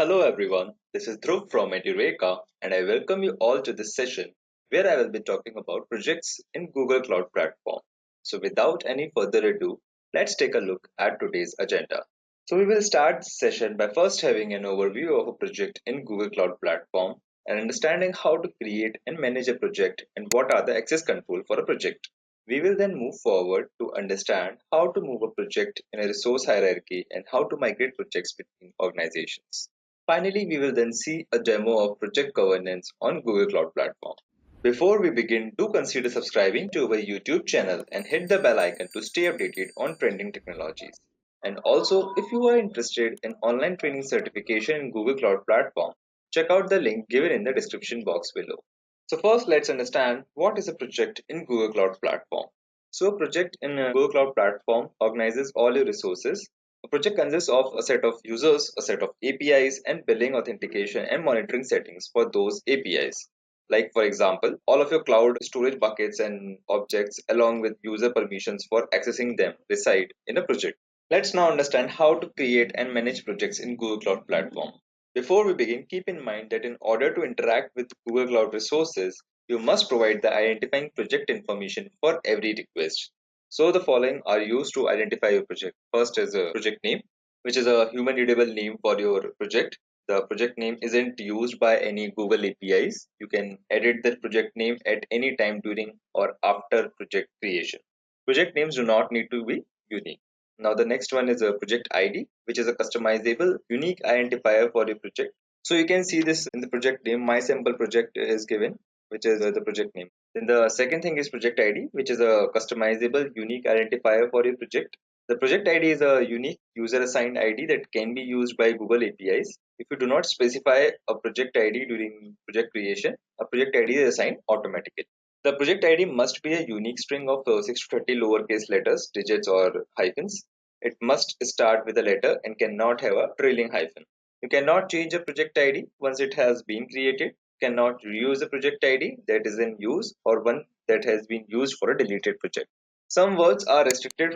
Hello everyone, this is Dhruv from Edureka and I welcome you all to this session where I will be talking about projects in Google Cloud Platform. So without any further ado, let's take a look at today's agenda. So we will start this session by first having an overview of a project in Google Cloud Platform and understanding how to create and manage a project and what are the access control for a project. We will then move forward to understand how to move a project in a resource hierarchy and how to migrate projects between organizations. Finally, we will then see a demo of project governance on Google Cloud Platform. Before we begin, do consider subscribing to our YouTube channel and hit the bell icon to stay updated on trending technologies. And also, if you are interested in online training certification in Google Cloud Platform, check out the link given in the description box below. So first, let's understand what is a project in Google Cloud Platform. So a project in a Google Cloud Platform organizes all your resources. A project consists of a set of users, a set of APIs, and billing authentication and monitoring settings for those APIs. Like for example, all of your cloud storage buckets and objects along with user permissions for accessing them reside in a project. Let's now understand how to create and manage projects in Google Cloud Platform. Before we begin, keep in mind that in order to interact with Google Cloud resources, you must provide the identifying project information for every request. So the following are used to identify your project. First is a project name, which is a human readable name for your project. The project name isn't used by any Google APIs. You can edit the project name at any time during or after project creation. Project names do not need to be unique. Now the next one is a project ID, which is a customizable unique identifier for your project. So you can see this in the project name. My sample project is given, which is the project name. Then the second thing is project ID, which is a customizable unique identifier for your project. The project ID is a unique user assigned ID that can be used by Google APIs. If you do not specify a project ID during project creation, a project ID is assigned automatically. The project ID must be a unique string of 6 to 30 lowercase letters, digits, or hyphens. It must start with a letter and cannot have a trailing hyphen. You cannot change a project ID once it has been created. You cannot reuse a project ID that is in use or one that has been used for a deleted project. Some words are restricted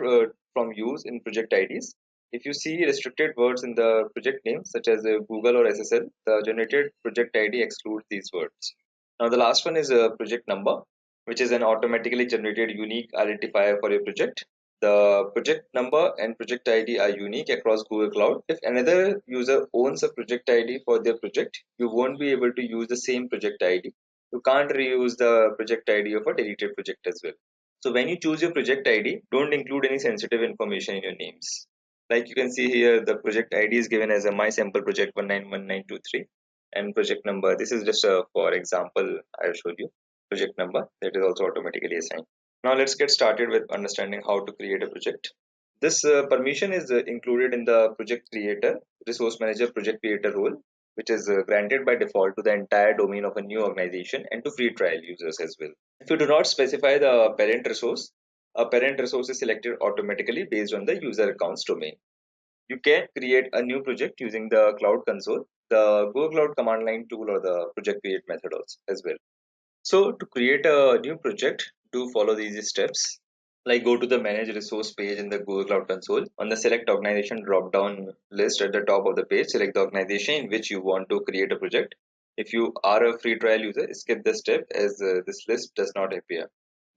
from use in project IDs. If you see restricted words in the project name, such as Google or SSL, the generated project ID excludes these words. Now, the last one is a project number, which is an automatically generated unique identifier for your project. The project number and project ID are unique across Google Cloud. If another user owns a project ID for their project, you won't be able to use the same project ID. You can't reuse the project ID of a deleted project as well. So when you choose your project ID, don't include any sensitive information in your names. Like you can see here, the project ID is given as a my sample project 191923 and project number. This is just a for example I showed you project number that is also automatically assigned. Now let's get started with understanding how to create a project. This permission is included in the project creator, resource manager project creator role, which is granted by default to the entire domain of a new organization and to free trial users as well. If you do not specify the parent resource, a parent resource is selected automatically based on the user account's domain. You can create a new project using the Cloud Console, the Google Cloud command line tool, or the project create method also as well. So to create a new project, do follow these steps. Like go to the manage resource page in the Google Cloud Console. On the select organization drop down list at the top of the page, select the organization in which you want to create a project. If you are a free trial user, skip this step as this list does not appear.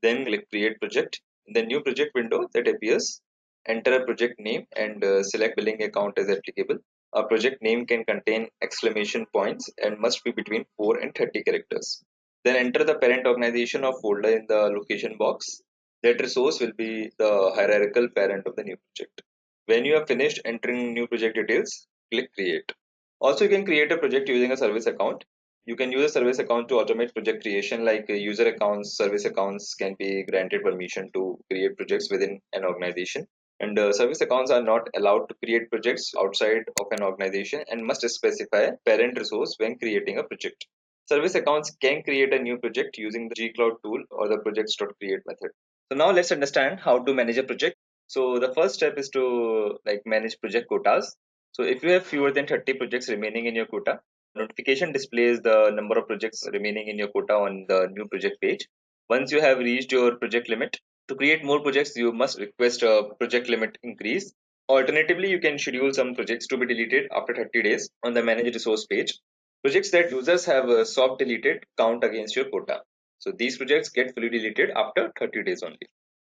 Then click create project. In the new project window that appears, enter a project name and select billing account as applicable. A project name can contain exclamation points and must be between 4 and 30 characters. Then enter the parent organization or folder in the location box. That resource will be the hierarchical parent of the new project. When you have finished entering new project details, click create. Also, you can create a project using a service account. You can use a service account to automate project creation, like user accounts, service accounts can be granted permission to create projects within an organization. And service accounts are not allowed to create projects outside of an organization and must specify parent resource when creating a project. Service accounts can create a new project using the gcloud tool or the projects.create method. So now let's understand how to manage a project. So the first step is to manage project quotas. So if you have fewer than 30 projects remaining in your quota, notification displays the number of projects remaining in your quota on the new project page. Once you have reached your project limit, to create more projects, you must request a project limit increase. Alternatively, you can schedule some projects to be deleted after 30 days on the manage resource page. Projects that users have soft deleted count against your quota. So these projects get fully deleted after 30 days only.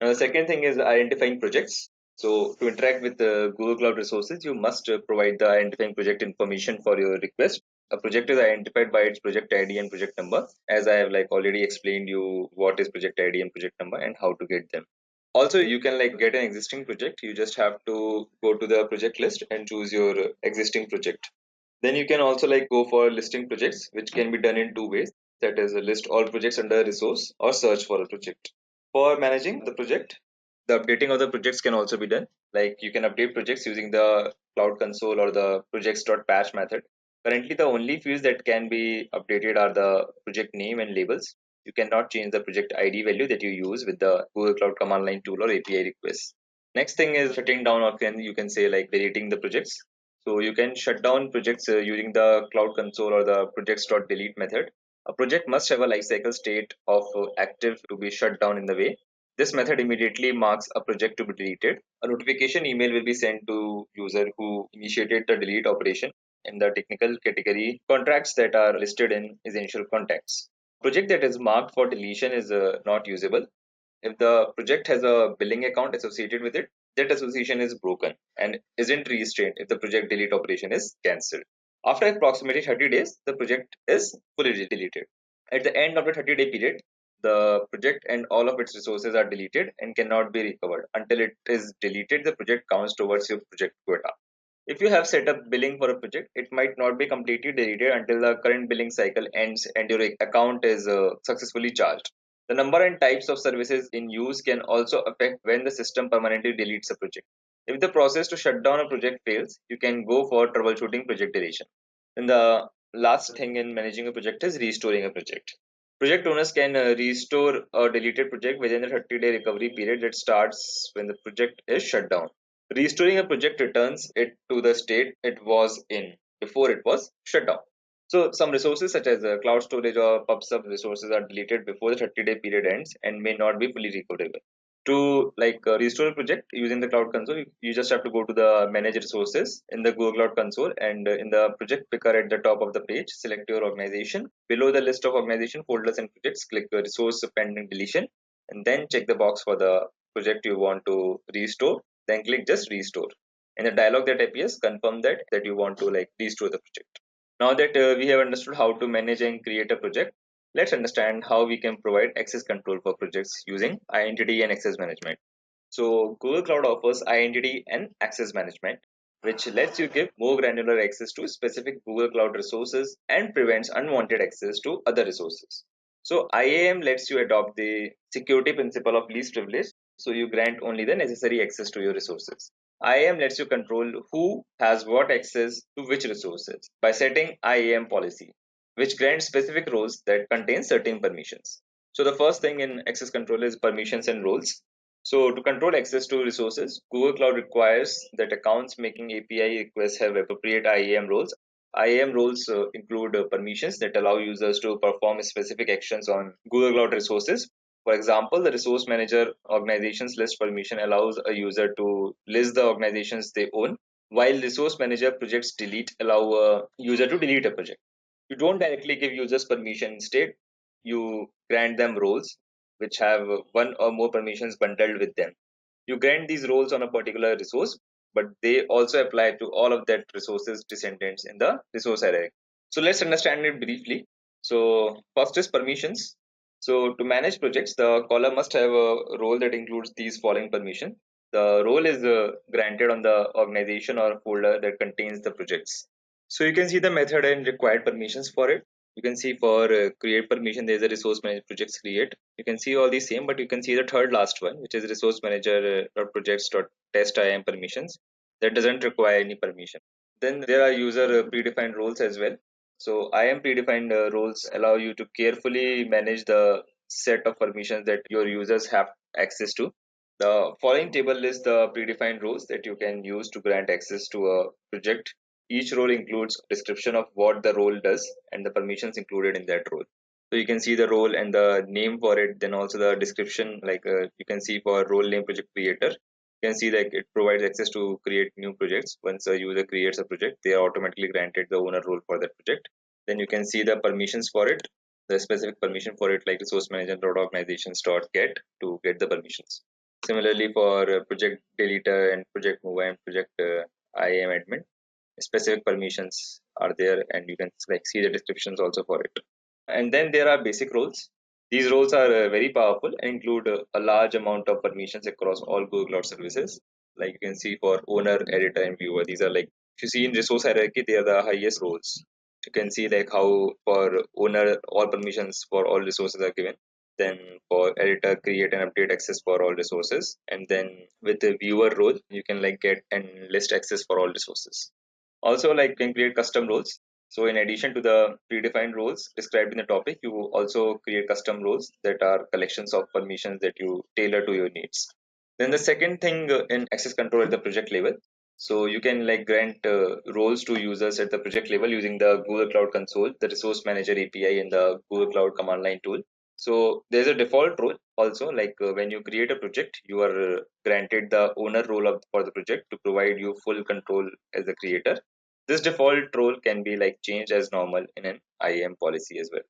Now the second thing is identifying projects. So to interact with the Google Cloud resources, you must provide the identifying project information for your request. A project is identified by its project ID and project number, as I have like already explained you what is project ID and project number and how to get them. Also, you can like get an existing project. You just have to go to the project list and choose your existing project. Then you can also like go for listing projects, which can be done in two ways. That is, list all projects under a resource or search for a project. For managing the project, the updating of the projects can also be done. Like you can update projects using the Cloud Console or the projects.patch method. Currently, the only fields that can be updated are the project name and labels. You cannot change the project ID value that you use with the Google Cloud Command Line tool or API requests. Next thing is shutting down, or can you can say like deleting the projects. So you can shut down projects using the Cloud Console or the projects.delete method. A project must have a lifecycle state of active to be shut down in the way. This method immediately marks a project to be deleted. A notification email will be sent to user who initiated the delete operation. In the technical category, contracts that are listed in essential contacts. Project that is marked for deletion is not usable. If the project has a billing account associated with it, that association is broken and isn't restrained if the project delete operation is cancelled. After approximately 30 days, the project is fully deleted. At the end of the 30-day period, the project and all of its resources are deleted and cannot be recovered. Until it is deleted, the project counts towards your project quota. If you have set up billing for a project, it might not be completely deleted until the current billing cycle ends and your account is successfully charged. The number and types of services in use can also affect when the system permanently deletes a project. If the process to shut down a project fails, you can go for troubleshooting project deletion. And the last thing in managing a project is restoring a project. Project owners can restore a deleted project within the 30-day recovery period that starts when the project is shut down. Restoring a project returns it to the state it was in before it was shut down. So some resources such as cloud storage or PubSub resources are deleted before the 30-day period ends and may not be fully recoverable. To restore a project using the Cloud Console, you just have to go to the Manage Resources in the Google Cloud Console, and in the project picker at the top of the page, select your organization. Below the list of organization folders and projects, click Resource Pending Deletion, and then check the box for the project you want to restore. Then click just Restore. In the dialog that appears, confirm that you want to restore the project. Now that we have understood how to manage and create a project, let's understand how we can provide access control for projects using identity and access management. So Google Cloud offers identity and access management, which lets you give more granular access to specific Google Cloud resources and prevents unwanted access to other resources. So IAM lets you adopt the security principle of least privilege, so you grant only the necessary access to your resources. IAM lets you control who has what access to which resources by setting IAM policy, which grants specific roles that contain certain permissions. So the first thing in access control is permissions and roles. So to control access to resources, Google Cloud requires that accounts making API requests have appropriate IAM roles. IAM roles include permissions that allow users to perform specific actions on Google Cloud resources. For example, the resource manager organizations list permission allows a user to list the organizations they own, while resource manager projects delete allow a user to delete a project. You don't directly give users permission. Instead, you grant them roles which have one or more permissions bundled with them. You grant these roles on a particular resource, but they also apply to all of that resource's descendants in the resource array. So let's understand it briefly. So first is permissions. So to manage projects, the caller must have a role that includes these following permissions. The role is granted on the organization or folder that contains the projects. So you can see the method and required permissions for it. You can see for create permission, there's a resource manager projects create. You can see all these same, but you can see the third last one, which is resource manager projects test IAM permissions. That doesn't require any permission. Then there are user predefined roles as well. So IAM predefined roles allow you to carefully manage the set of permissions that your users have access to. The following table lists the predefined roles that you can use to grant access to a project. Each role includes a description of what the role does and the permissions included in that role. So you can see the role and the name for it, then also the description, you can see for role name project creator. You can see that it provides access to create new projects. Once a user creates a project, they are automatically granted the owner role for that project. Then you can see the permissions for it, the specific permission for it, like resource manager organizations get to get the permissions. Similarly, for project deleter and project mover and project IAM admin, specific permissions are there, and you can like see the descriptions also for it. And then there are basic roles. These roles are very powerful and include a large amount of permissions across all Google Cloud services. Like you can see for owner, editor, and viewer, these are like, if you see in resource hierarchy, they are the highest roles. You can see like how for owner all permissions for all resources are given. Then for editor, create and update access for all resources. And then with the viewer role, you can like get and list access for all resources. Also, like can create custom roles. So in addition to the predefined roles described in the topic, you also create custom roles that are collections of permissions that you tailor to your needs. Then the second thing in access control at the project level. So you can like grant roles to users at the project level using the Google Cloud Console, the Resource Manager API, and the Google Cloud Command Line tool. So there's a default role also, like when you create a project, you are granted the owner role for the project to provide you full control as a creator. This default role can be like changed as normal in an IAM policy as well.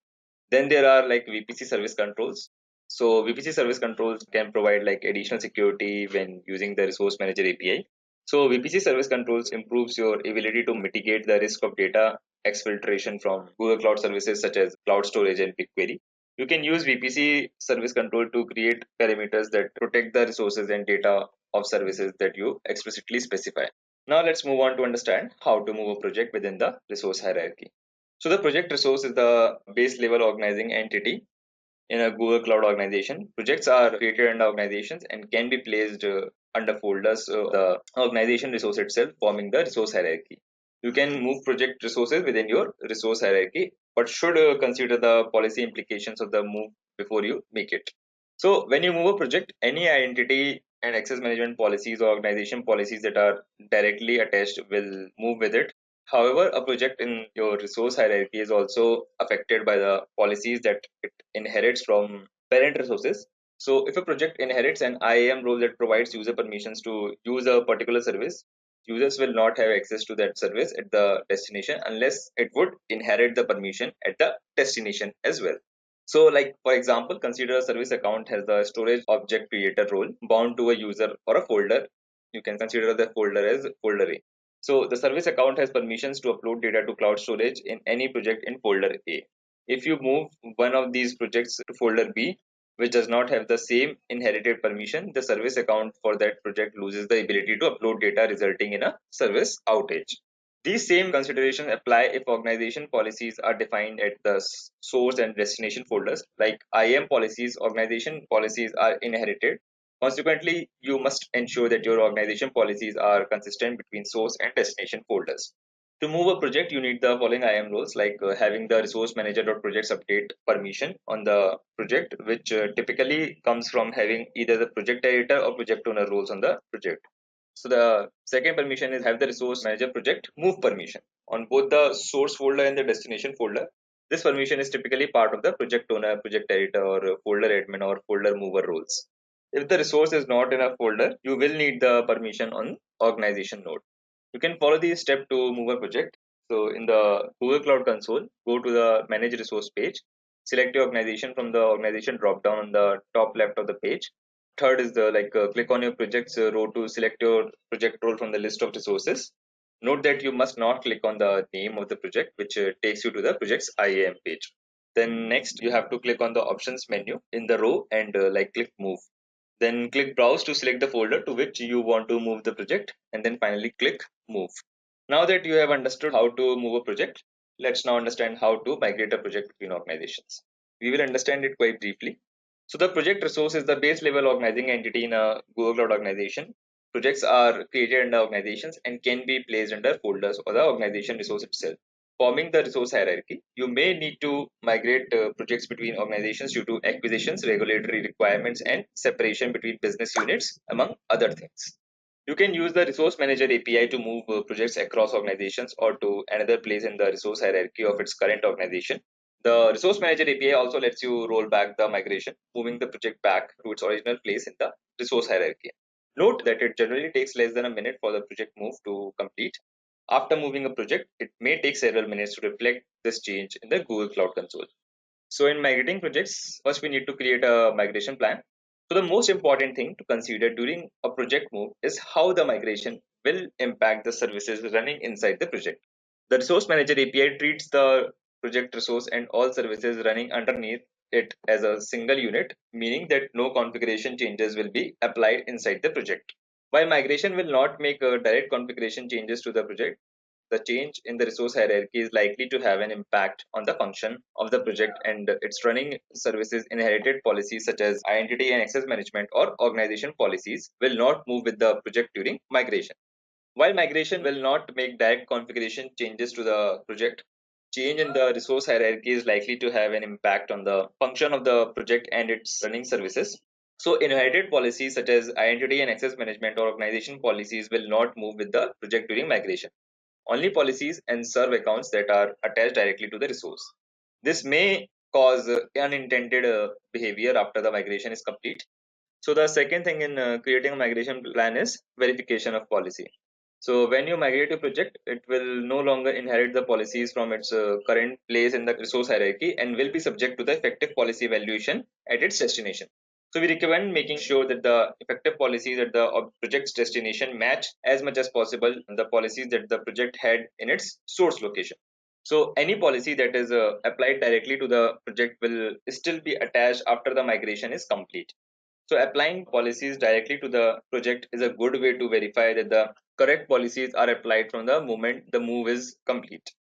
Then there are like VPC service controls. So VPC service controls can provide like additional security when using the resource manager API. So VPC service controls improves your ability to mitigate the risk of data exfiltration from Google Cloud services such as cloud storage and BigQuery. You can use VPC service control to create parameters that protect the resources and data of services that you explicitly specify. Now let's move on to understand how to move a project within the resource hierarchy. So the project resource is the base level organizing entity in a Google Cloud organization. Projects are created under organizations and can be placed under folders of the organization resource itself, forming the resource hierarchy. You can move project resources within your resource hierarchy, but should consider the policy implications of the move before you make it. So when you move a project, any identity and access management policies or organization policies that are directly attached will move with it. However, a project in your resource hierarchy is also affected by the policies that it inherits from parent resources. So if a project inherits an IAM role that provides user permissions to use a particular service, users will not have access to that service at the destination unless it would inherit the permission at the destination as well. So like for example, consider a service account has the storage object creator role bound to a user or a folder. You can consider the folder as folder A. So the service account has permissions to upload data to cloud storage in any project in folder A. If you move one of these projects to folder B, which does not have the same inherited permission, the service account for that project loses the ability to upload data, resulting in a service outage. These same considerations apply if organization policies are defined at the source and destination folders. Like IAM policies, organization policies are inherited. Consequently, you must ensure that your organization policies are consistent between source and destination folders. To move a project, you need the following IAM roles, like having the resource manager.projects update permission on the project, which typically comes from having either the project editor or project owner roles on the project. So the second permission is have the resource manager project move permission on both the source folder and the destination folder. This permission is typically part of the project owner, project editor, or folder admin or folder mover roles. If the resource is not in a folder, you will need the permission on organization node. You can follow these steps to move a project. So in the Google Cloud Console, go to the manage resource page, select your organization from the organization drop down on the top left of the page. Third is the click on your projects row to select your project role from the list of resources. Note that you must not click on the name of the project, which takes you to the project's IAM page. Then next you have to click on the options menu in the row and click move. Then click browse to select the folder to which you want to move the project, and then finally click move. Now that you have understood how to move a project, let's now understand how to migrate a project between organizations. We will understand it quite briefly. So the project resource is the base level organizing entity in a Google Cloud organization. Projects are created under organizations and can be placed under folders or the organization resource itself. Forming the resource hierarchy, you may need to migrate projects between organizations due to acquisitions, regulatory requirements, and separation between business units, among other things. You can use the resource manager API to move projects across organizations or to another place in the resource hierarchy of its current organization. The resource manager API also lets you roll back the migration, moving the project back to its original place in the resource hierarchy. Note that it generally takes less than a minute for the project move to complete. After moving a project, it may take several minutes to reflect this change in the Google Cloud Console. So in migrating projects, first we need to create a migration plan. So the most important thing to consider during a project move is how the migration will impact the services running inside the project. The Resource Manager API treats the project resource and all services running underneath it as a single unit, meaning that no configuration changes will be applied inside the project. While migration will not make direct configuration changes to the project, the change in the resource hierarchy is likely to have an impact on the function of the project and its running services. Inherited policies such as identity and access management or organization policies will not move with the project during migration. While migration will not make direct configuration changes to the project, change in the resource hierarchy is likely to have an impact on the function of the project and its running services. So inherited policies such as identity and access management or organization policies will not move with the project during migration. Only policies and serve accounts that are attached directly to the resource. This may cause unintended behavior after the migration is complete. So the second thing in creating a migration plan is verification of policy. So when you migrate a project, it will no longer inherit the policies from its current place in the resource hierarchy and will be subject to the effective policy evaluation at its destination. So we recommend making sure that the effective policies at the project's destination match as much as possible the policies that the project had in its source location. So any policy that is applied directly to the project will still be attached after the migration is complete. So applying policies directly to the project is a good way to verify that the correct policies are applied from the moment the move is complete.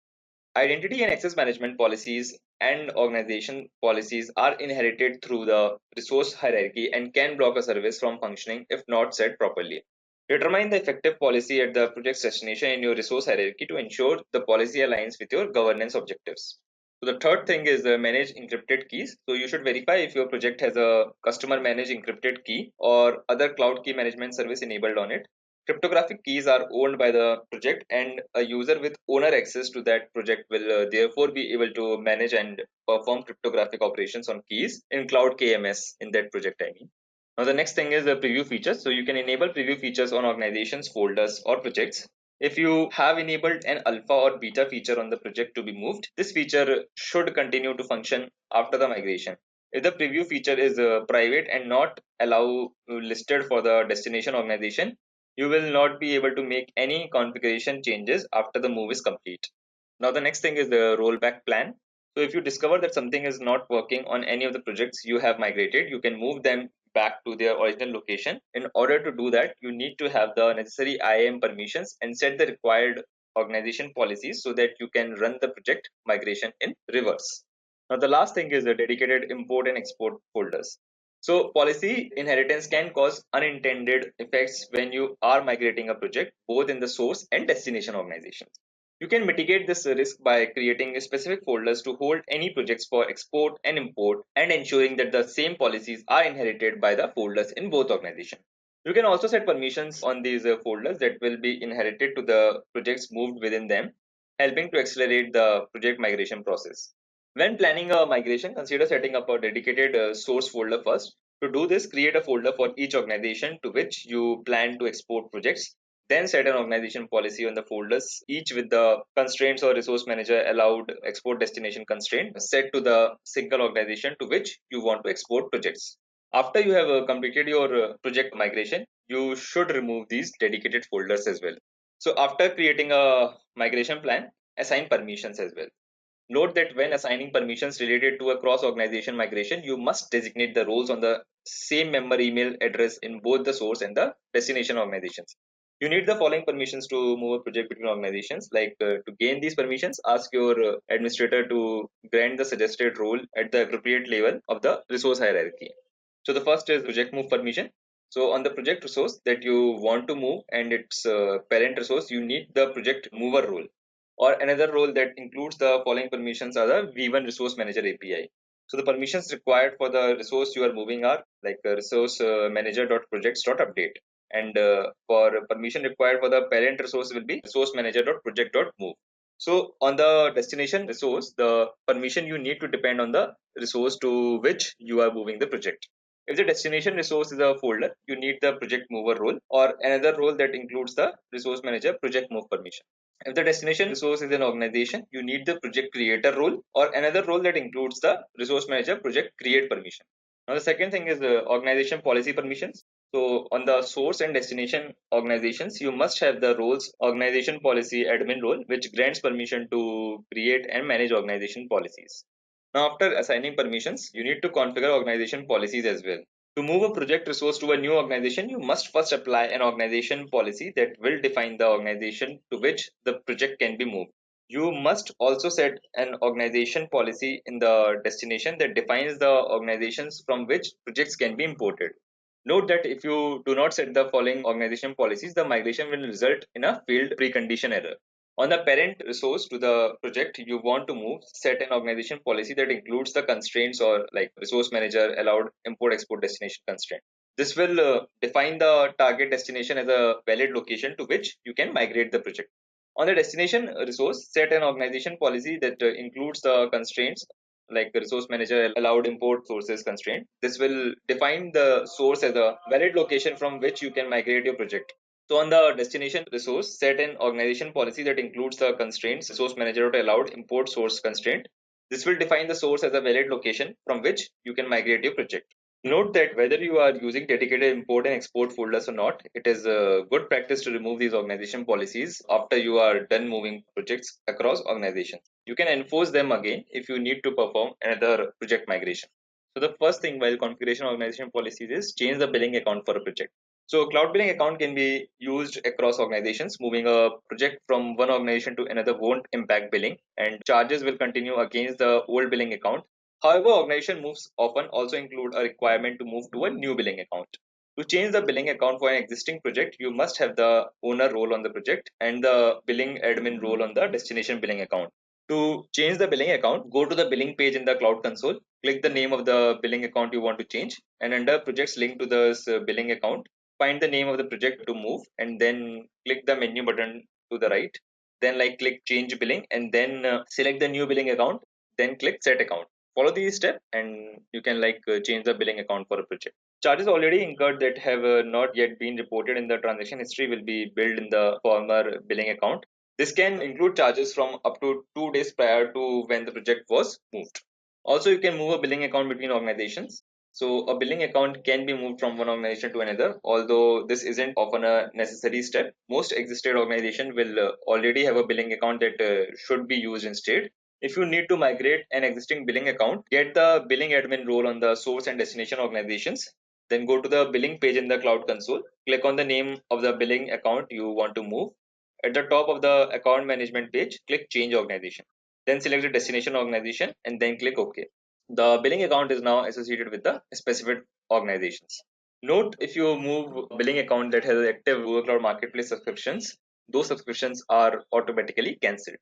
Identity and access management policies and organization policies are inherited through the resource hierarchy and can block a service from functioning if not set properly. Determine the effective policy at the project's destination in your resource hierarchy to ensure the policy aligns with your governance objectives. So the third thing is manage encrypted keys. So you should verify if your project has a customer managed encrypted key or other cloud key management service enabled on it. Cryptographic keys are owned by the project, and a user with owner access to that project will therefore be able to manage and perform cryptographic operations on keys in cloud KMS in that project. I mean. Now, the next thing is the preview features. So you can enable preview features on organizations, folders, or projects. If you have enabled an alpha or beta feature on the project to be moved, this feature should continue to function after the migration. If the preview feature is private and not allow listed for the destination organization, you will not be able to make any configuration changes after the move is complete. Now the next thing is the rollback plan. So if you discover that something is not working on any of the projects you have migrated, you can move them back to their original location. In order to do that, you need to have the necessary IAM permissions and set the required organization policies so that you can run the project migration in reverse. Now the last thing is the dedicated import and export folders. So policy inheritance can cause unintended effects when you are migrating a project both in the source and destination organizations. You can mitigate this risk by creating specific folders to hold any projects for export and import and ensuring that the same policies are inherited by the folders in both organizations. You can also set permissions on these folders that will be inherited to the projects moved within them, helping to accelerate the project migration process. When planning a migration, consider setting up a dedicated source folder first. To do this, create a folder for each organization to which you plan to export projects. Then set an organization policy on the folders, each with the constraints or resource manager allowed export destination constraint set to the single organization to which you want to export projects. After you have completed your project migration, you should remove these dedicated folders as well. So after creating a migration plan, assign permissions as well. Note that when assigning permissions related to a cross-organization migration, you must designate the roles on the same member email address in both the source and the destination organizations. You need the following permissions to move a project between organizations. To gain these permissions, ask your administrator to grant the suggested role at the appropriate level of the resource hierarchy. So the first is project move permission. So on the project resource that you want to move and its parent resource, you need the project mover role. Or another role that includes the following permissions are the V1 Resource Manager API. So the permissions required for the resource you are moving are like resource manager.projects.update. And for permission required for the parent resource will be resource manager.project.move. So on the destination resource, the permission you need to depend on the resource to which you are moving the project. If the destination resource is a folder, you need the project mover role or another role that includes the resource manager project move permission. If the destination resource is an organization, you need the project creator role or another role that includes the resource manager project create permission. Now the second thing is the organization policy permissions. So on the source and destination organizations, you must have the roles organization policy admin role, which grants permission to create and manage organization policies. Now after assigning permissions, you need to configure organization policies as well. To move a project resource to a new organization, you must first apply an organization policy that will define the organization to which the project can be moved. You must also set an organization policy in the destination that defines the organizations from which projects can be imported. Note that if you do not set the following organization policies, the migration will result in a failed precondition error. On the parent resource to the project you want to move, set an organization policy that includes the constraints or like resource manager allowed import export destination constraint. This will define the target destination as a valid location to which you can migrate the project. On the destination resource, set an organization policy that includes the constraints like the resource manager allowed import sources constraint. This will define the source as a valid location from which you can migrate your project. So on the destination resource, set an organization policy that includes the constraints resource manager allowed import source constraint. This will define the source as a valid location from which you can migrate your project. Note that whether you are using dedicated import and export folders or not, it is a good practice to remove these organization policies after you are done moving projects across organizations. You can enforce them again if you need to perform another project migration. So the first thing while configuration organization policies is change the billing account for a project. So cloud billing account can be used across organizations. Moving a project from one organization to another won't impact billing and charges will continue against the old billing account. However, organization moves often also include a requirement to move to a new billing account. To change the billing account for an existing project, you must have the owner role on the project and the billing admin role on the destination billing account. To change the billing account, go to the billing page in the Cloud Console, click the name of the billing account you want to change, and under projects linked to this billing account, find the name of the project to move, and then click the menu button to the right. Then click change billing, and then select the new billing account, then click set account. Follow these steps and you can change the billing account for a project. Charges already incurred that have not yet been reported in the transaction history will be billed in the former billing account. This can include charges from up to 2 days prior to when the project was moved. Also, you can move a billing account between organizations. So a billing account can be moved from one organization to another, although this isn't often a necessary step. Most existing organizations will already have a billing account that should be used instead. If you need to migrate an existing billing account, get the billing admin role on the source and destination organizations. Then go to the billing page in the Cloud Console. Click on the name of the billing account you want to move. At the top of the account management page, click Change Organization. Then select the destination organization and then click OK. The billing account is now associated with the specific organizations. Note if you move billing account that has active Google Cloud Marketplace subscriptions, those subscriptions are automatically cancelled.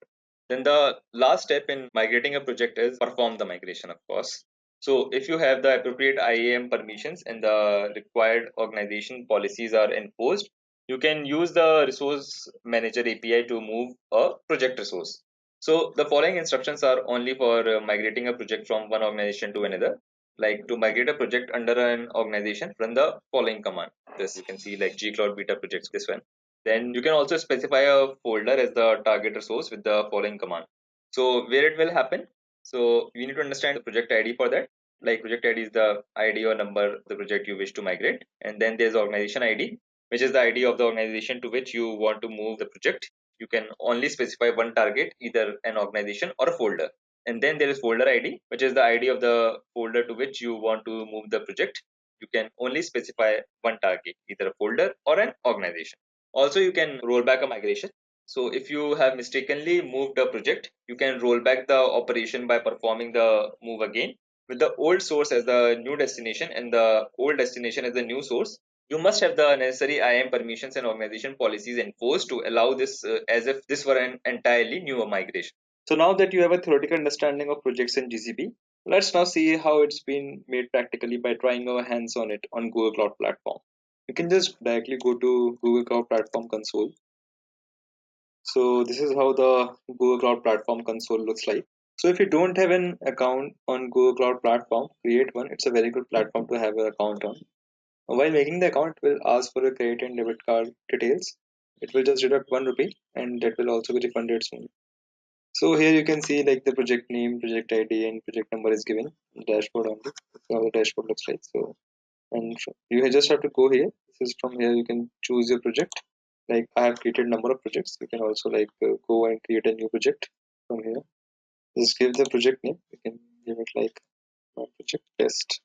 Then the last step in migrating a project is perform the migration, of course. So if you have the appropriate IAM permissions and the required organization policies are enforced, you can use the resource manager API to move a project resource. So the following instructions are only for migrating a project from one organization to another. Like to migrate a project under an organization, run the following command. This you can see like gcloud beta projects, this one. Then you can also specify a folder as the target resource with the following command. So where it will happen? So you need to understand the project ID for that. Like project ID is the ID or number of the project you wish to migrate. And then there's organization ID, which is the ID of the organization to which you want to move the project. You can only specify one target, either an organization or a folder. And then there is folder ID, which is the ID of the folder to which you want to move the project. You can only specify one target, either a folder or an organization. Also, you can roll back a migration. So if you have mistakenly moved a project, you can roll back the operation by performing the move again with the old source as the new destination and the old destination as the new source. You must have the necessary IAM permissions and organization policies enforced to allow this as if this were an entirely new migration. So now that you have a theoretical understanding of projects in GCP, let's now see how it's been made practically by trying our hands on it on Google Cloud Platform. You can just directly go to Google Cloud Platform console. So this is how the Google Cloud Platform console looks like. So if you don't have an account on Google Cloud Platform, create one. It's a very good platform to have an account on. While making the account, it will ask for your credit and debit card details. It will just deduct 1 rupee, and that will also be refunded soon. So here you can see like the project name, project ID, and project number is given. Dashboard only. That's how the dashboard looks like. So and you just have to go here. This is from here you can choose your project. Like I have created number of projects. You can also like go and create a new project from here. Just give the project name. You can give it like project test.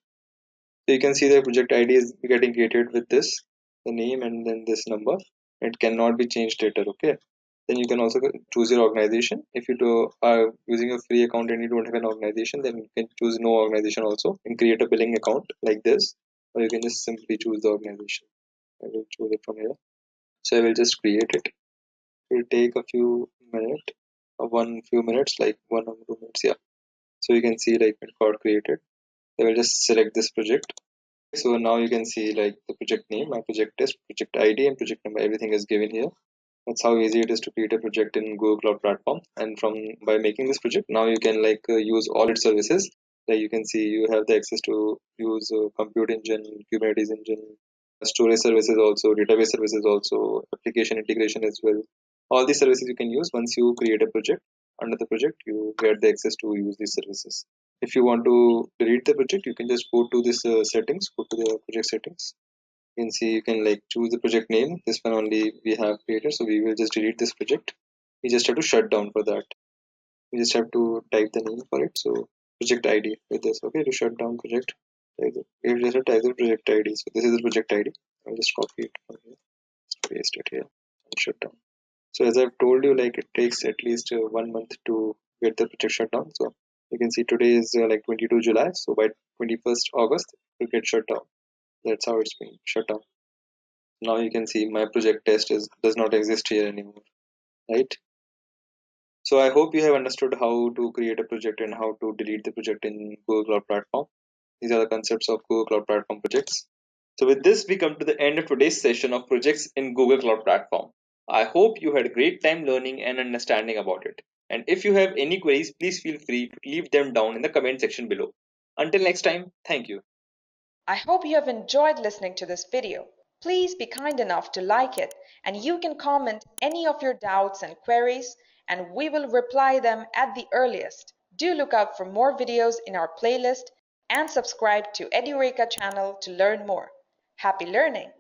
So you can see the project ID is getting created with this, the name and then this number. It cannot be changed later. Okay. Then you can also choose your organization. If you are using a free account and you don't have an organization, then you can choose no organization also and create a billing account like this, or you can just simply choose the organization. I will choose it from here. So I will just create it. It will take a few minutes, few minutes, like 1 or 2 minutes. Yeah. So you can see like it got created. I will just select this project. So now you can see like the project name, my project test, project ID, and project number. Everything is given here. That's how easy it is to create a project in Google Cloud Platform. And from by making this project, now you can like use all its services. Like you can see you have the access to use compute engine, Kubernetes engine, storage services also, database services also, application integration as well. All these services you can use once you create a project. Under the project, you get the access to use these services. If you want to delete the project, you can just go to this settings, go to the project settings. You can see you can like choose the project name. This one only we have created, so we will just delete this project. We just have to shut down for that. We just have to type the name for it. So project ID with this. Okay, to shut down project. We just have to type the project ID. So this is the project ID. I'll just copy it from here, just paste it here, and shut down. So as I've told you, like it takes at least 1 month to get the project shut down. So you can see today is like 22 July. So by 21st August, it will get shut down. That's how it's been shut down. Now you can see my project test is does not exist here anymore, right? So I hope you have understood how to create a project and how to delete the project in Google Cloud Platform. These are the concepts of Google Cloud Platform projects. So with this, we come to the end of today's session of projects in Google Cloud Platform. I hope you had a great time learning and understanding about it. And if you have any queries, please feel free to leave them down in the comment section below. Until next time, thank you. I hope you have enjoyed listening to this video. Please be kind enough to like it, and you can comment any of your doubts and queries, and we will reply them at the earliest. Do look out for more videos in our playlist and subscribe to Edureka channel to learn more. Happy learning!